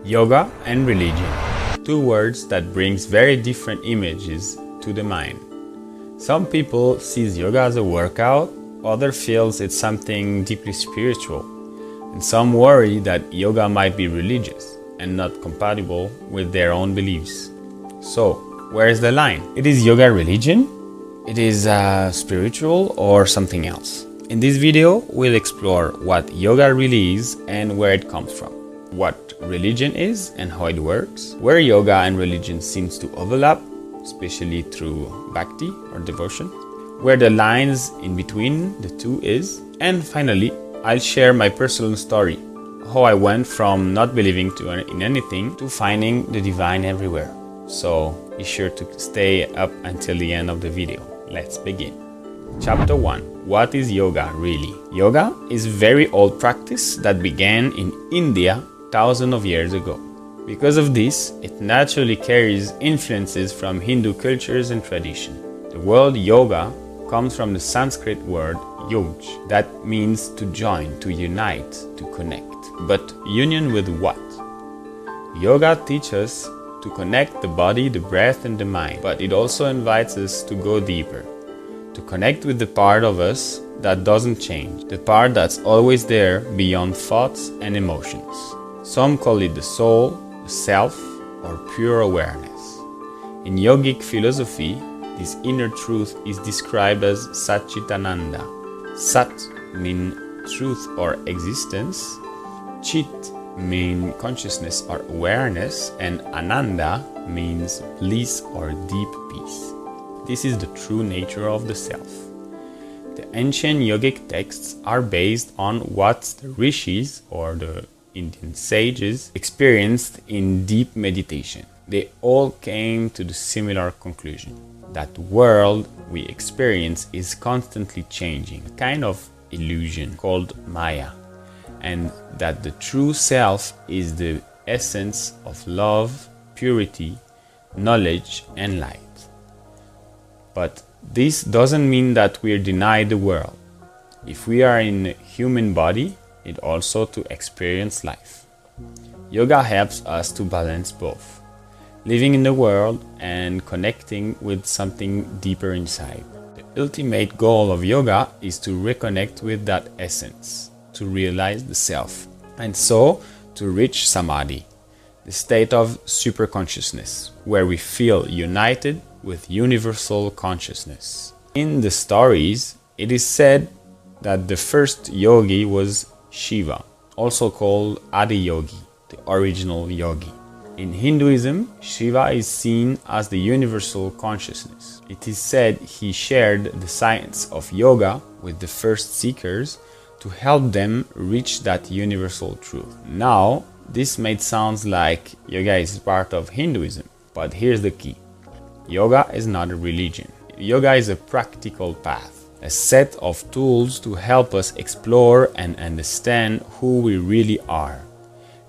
Yoga and religion, two words that brings very different images to the mind. Some people sees yoga as a workout, others feels it's something deeply spiritual, and some worry that yoga might be religious and not compatible with their own beliefs. So, where is the line? It is yoga religion? It is spiritual or something else? In this video, we'll explore what yoga really is and where it comes from, what religion is and how it works, where yoga and religion seems to overlap, especially through bhakti or devotion, where the lines in between the two is, and finally, I'll share my personal story, how I went from not believing in anything to finding the divine everywhere. So be sure to stay up until the end of the video. Let's begin. Chapter 1. What is yoga really? Yoga is a very old practice that began in India thousands of years ago. Because of this, it naturally carries influences from Hindu cultures and tradition. The word yoga comes from the Sanskrit word yogic, that means to join, to unite, to connect. But union with what? Yoga teaches us to connect the body, the breath, and the mind, but it also invites us to go deeper, to connect with the part of us that doesn't change, the part that's always there beyond thoughts and emotions. Some call it the soul, the self, or pure awareness. In yogic philosophy, this inner truth is described as Satchitananda. Sat means truth or existence, Chit means consciousness or awareness, and Ananda means bliss or deep peace. This is the true nature of the self. The ancient yogic texts are based on what the rishis or the Indian sages experienced in deep meditation. They all came to the similar conclusion that the world we experience is constantly changing, a kind of illusion called Maya, and that the true self is the essence of love, purity, knowledge, and light. But this doesn't mean that we are denied the world. If we are in a human body, it also to experience life. Yoga helps us to balance both, living in the world and connecting with something deeper inside. The ultimate goal of yoga is to reconnect with that essence, to realize the self, and so to reach samadhi, the state of superconsciousness, where we feel united with universal consciousness. In the stories, it is said that the first yogi was Shiva, also called Adi Yogi, the original yogi. In Hinduism, Shiva is seen as the universal consciousness. It is said he shared the science of yoga with the first seekers to help them reach that universal truth. Now, this may sound like yoga is part of Hinduism, but here's the key. Yoga is not a religion. Yoga is a practical path, a set of tools to help us explore and understand who we really are.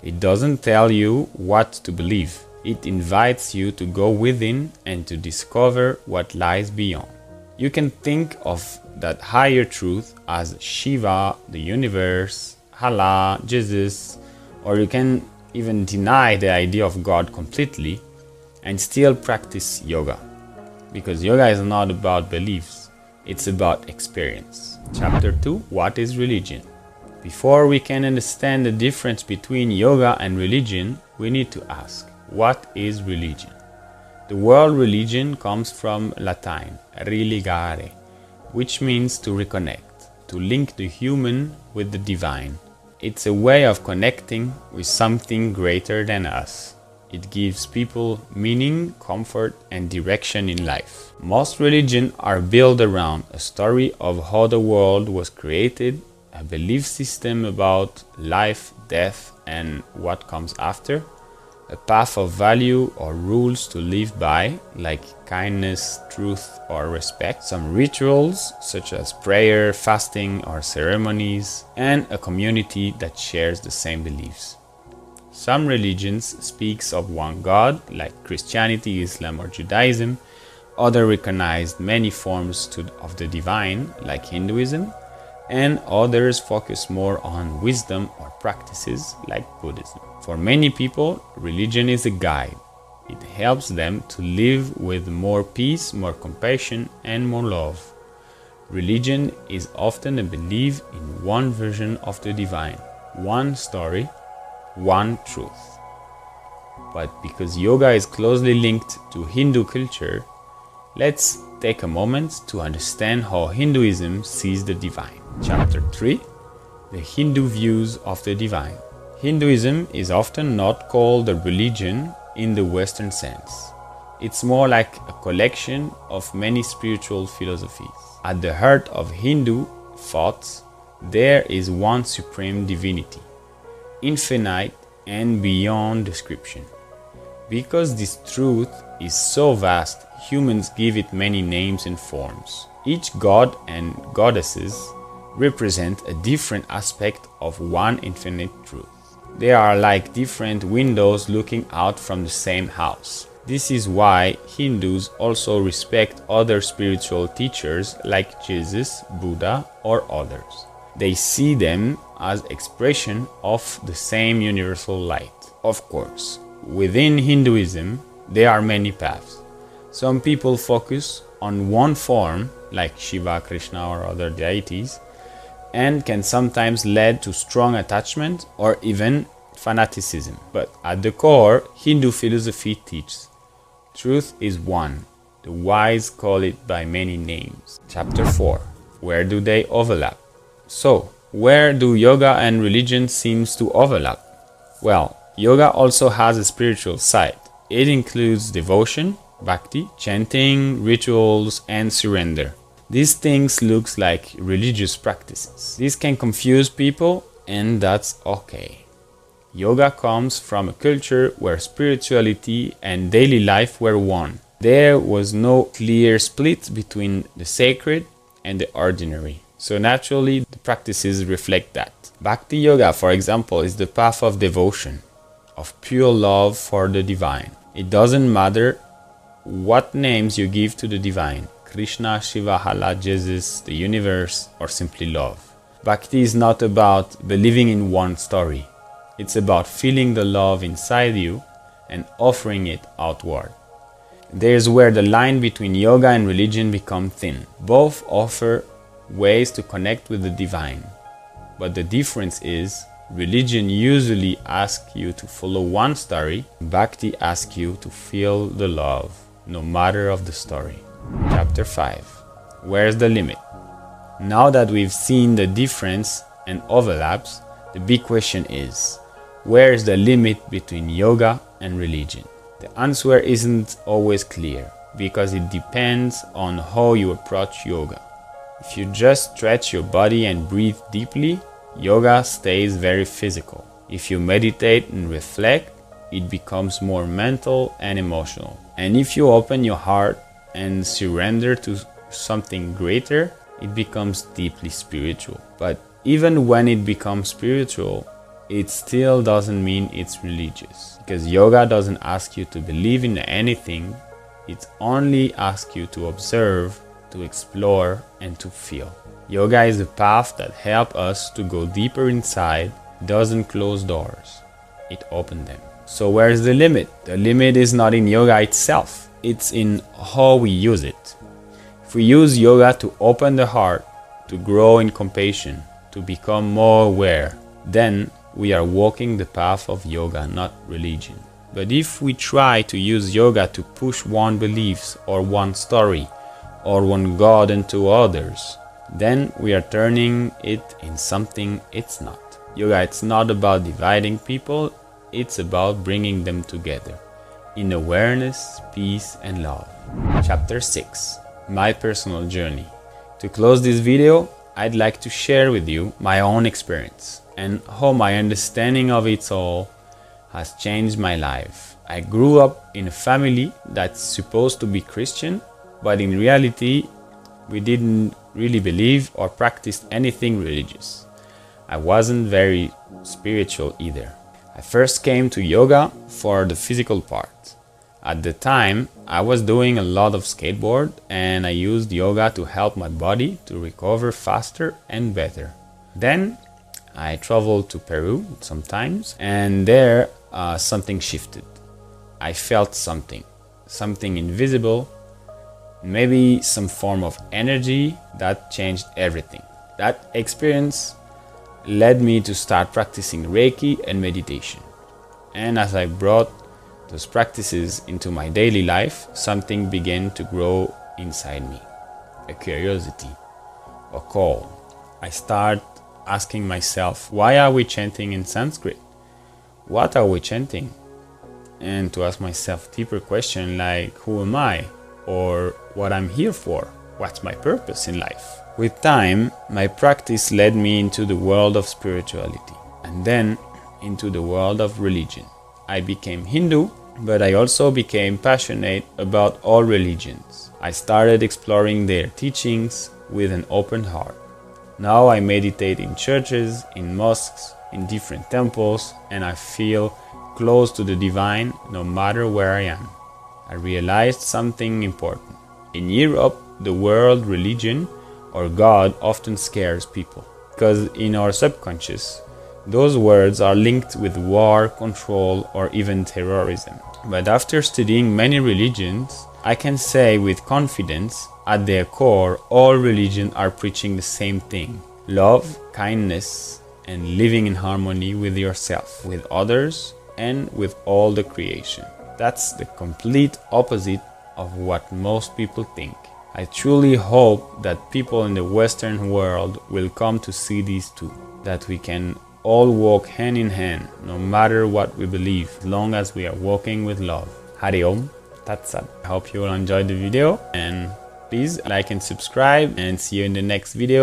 It doesn't tell you what to believe. It invites you to go within and to discover what lies beyond. You can think of that higher truth as Shiva, the universe, Allah, Jesus, or you can even deny the idea of God completely and still practice yoga. Because yoga is not about beliefs, it's about experience. Chapter 2. What is religion? Before we can understand the difference between yoga and religion, we need to ask, what is religion? The word religion comes from Latin, religare, which means to reconnect, to link the human with the divine. It's a way of connecting with something greater than us. It gives people meaning, comfort, and direction in life. Most religions are built around a story of how the world was created, a belief system about life, death, and what comes after, a path of value or rules to live by, like kindness, truth, or respect, some rituals such as prayer, fasting, or ceremonies, and a community that shares the same beliefs. Some religions speaks of one God, like Christianity, Islam, or Judaism. Others recognize many forms of the divine, like Hinduism. and others focus more on wisdom or practices like Buddhism. For many people, religion is a guide. It helps them to live with more peace, more compassion, and more love. Religion is often a belief in one version of the divine, one story, one truth. But because yoga is closely linked to Hindu culture, let's take a moment to understand how Hinduism sees the divine. Chapter 3: The Hindu Views of the Divine. Hinduism is often not called a religion in the Western sense. It's more like a collection of many spiritual philosophies. At the heart of Hindu thoughts, there is one supreme divinity, infinite and beyond description. Because this truth is so vast, humans give it many names and forms. Each god and goddesses represent a different aspect of one infinite truth. They are like different windows looking out from the same house. This is why Hindus also respect other spiritual teachers like Jesus, Buddha, or others. They see them as expression of the same universal light. Of course, within Hinduism, there are many paths. Some people focus on one form, like Shiva, Krishna, or other deities, and can sometimes lead to strong attachment or even fanaticism. But at the core, Hindu philosophy teaches truth is one. The wise call it by many names. Chapter 4: Where do they overlap? So, where do yoga and religion seems to overlap? Well, yoga also has a spiritual side. It includes devotion, bhakti, chanting, rituals, and surrender. These things look like religious practices. This can confuse people, and that's okay. Yoga comes from a culture where spirituality and daily life were one. There was no clear split between the sacred and the ordinary. So naturally, the practices reflect that. Bhakti yoga, for example, is the path of devotion, of pure love for the divine. It doesn't matter what names you give to the divine: Krishna, Shiva, Allah, Jesus, the universe, or simply love. Bhakti is not about believing in one story. It's about feeling the love inside you and offering it outward. There's where the line between yoga and religion becomes thin. Both offer ways to connect with the divine. But the difference is, religion usually asks you to follow one story. Bhakti asks you to feel the love, no matter of the story. Chapter 5: Where's the limit? Now that we've seen the difference and overlaps, the big question is, where is the limit between yoga and religion? The answer isn't always clear, because it depends on how you approach yoga. If you just stretch your body and breathe deeply, yoga stays very physical. If you meditate and reflect, it becomes more mental and emotional. And if you open your heart and surrender to something greater, it becomes deeply spiritual. But even when it becomes spiritual, it still doesn't mean it's religious. Because yoga doesn't ask you to believe in anything, it only asks you to observe, to explore, and to feel. Yoga is a path that helps us to go deeper inside, doesn't close doors, it opens them. So where's the limit? The limit is not in yoga itself, it's in how we use it. If we use yoga to open the heart, to grow in compassion, to become more aware, then we are walking the path of yoga, not religion. But if we try to use yoga to push one beliefs or one story or one god into others, then we are turning it in something it's not. Yoga, it's not about dividing people, it's about bringing them together in awareness, peace, and love. Chapter 6: My personal journey. To close this video, I'd like to share with you my own experience and how my understanding of it all has changed my life. I grew up in a family that's supposed to be Christian, but in reality, we didn't really believe or practice anything religious. I wasn't very spiritual either. I first came to yoga for the physical part. At the time, I was doing a lot of skateboard and I used yoga to help my body to recover faster and better. Then I traveled to Peru sometimes, and there something shifted. I felt something invisible, maybe some form of energy that changed everything. That experience led me to start practicing Reiki and meditation. And as I brought those practices into my daily life, something began to grow inside me. A curiosity, a call. I start asking myself, why are we chanting in Sanskrit? What are we chanting? And to ask myself deeper questions like, who am I? Or what I'm here for? What's my purpose in life? With time, my practice led me into the world of spirituality and then into the world of religion. I became Hindu, but I also became passionate about all religions. I started exploring their teachings with an open heart. Now I meditate in churches, in mosques, in different temples, and I feel close to the divine no matter where I am. I realized something important. In Europe, the word religion or God often scares people because in our subconscious, those words are linked with war, control, or even terrorism. But after studying many religions, I can say with confidence, at their core, all religions are preaching the same thing: love, kindness, and living in harmony with yourself, with others, and with all the creation. That's the complete opposite of what most people think. I truly hope that people in the Western world will come to see these two, that we can all walk hand in hand, no matter what we believe, as long as we are walking with love. Hari Om, Tat Sat. I hope you will enjoy the video, and please like and subscribe, and see you in the next video.